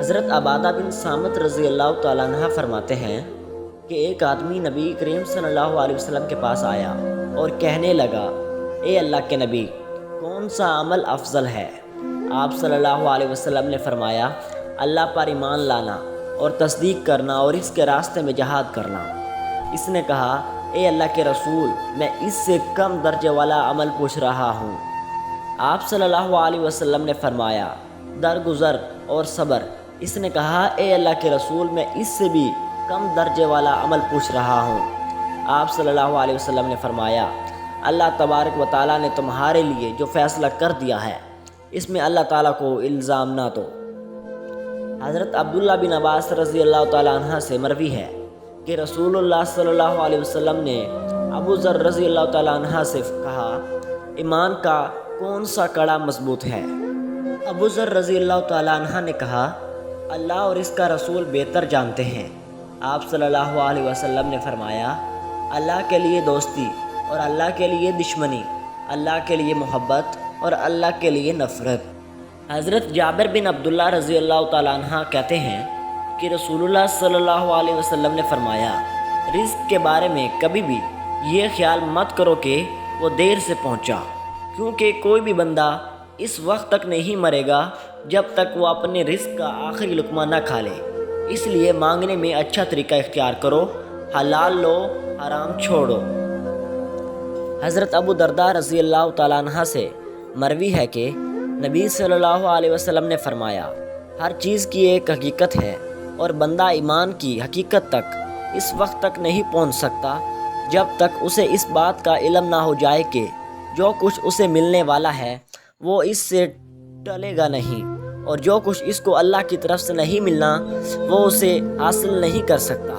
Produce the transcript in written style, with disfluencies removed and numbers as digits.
حضرت عبادہ بن صامت رضی اللہ تعالیٰ عنہ فرماتے ہیں کہ ایک آدمی نبی کریم صلی اللہ علیہ وسلم کے پاس آیا اور کہنے لگا، اے اللہ کے نبی، کون سا عمل افضل ہے؟ آپ صلی اللہ علیہ وسلم نے فرمایا، اللہ پر ایمان لانا اور تصدیق کرنا اور اس کے راستے میں جہاد کرنا۔ اس نے کہا، اے اللہ کے رسول، میں اس سے کم درجے والا عمل پوچھ رہا ہوں۔ آپ صلی اللہ علیہ وسلم نے فرمایا، درگزر اور صبر۔ اس نے کہا، اے اللہ کے رسول، میں اس سے بھی کم درجے والا عمل پوچھ رہا ہوں۔ آپ صلی اللہ علیہ وسلم نے فرمایا، اللہ تبارک و تعالیٰ نے تمہارے لیے جو فیصلہ کر دیا ہے، اس میں اللہ تعالیٰ کو الزام نہ دو۔ حضرت عبداللہ بن عباس رضی اللہ تعالیٰ عنہ سے مروی ہے کہ رسول اللہ صلی اللہ علیہ وسلم نے ابو ذر رضی اللہ تعالیٰ عنہ سے کہا، ایمان کا کون سا کڑا مضبوط ہے؟ ابو ذر رضی اللہ تعالیٰ عنہ نے کہا، اللہ اور اس کا رسول بہتر جانتے ہیں۔ آپ صلی اللہ علیہ وسلم نے فرمایا، اللہ کے لیے دوستی اور اللہ کے لیے دشمنی، اللہ کے لیے محبت اور اللہ کے لیے نفرت۔ حضرت جابر بن عبداللہ رضی اللہ تعالیٰ عنہ کہتے ہیں کہ رسول اللہ صلی اللہ علیہ وسلم نے فرمایا، رزق کے بارے میں کبھی بھی یہ خیال مت کرو کہ وہ دیر سے پہنچا، کیونکہ کوئی بھی بندہ اس وقت تک نہیں مرے گا جب تک وہ اپنے رزق کا آخری لقمہ نہ کھا لے۔ اس لیے مانگنے میں اچھا طریقہ اختیار کرو، حلال لو، حرام چھوڑو۔ حضرت ابو درداء رضی اللہ تعالیٰ عنہ سے مروی ہے کہ نبی صلی اللہ علیہ وسلم نے فرمایا، ہر چیز کی ایک حقیقت ہے اور بندہ ایمان کی حقیقت تک اس وقت تک نہیں پہنچ سکتا جب تک اسے اس بات کا علم نہ ہو جائے کہ جو کچھ اسے ملنے والا ہے وہ اس سے ٹلے گا نہیں، اور جو کچھ اس کو اللہ کی طرف سے نہیں ملنا وہ اسے حاصل نہیں کر سکتا۔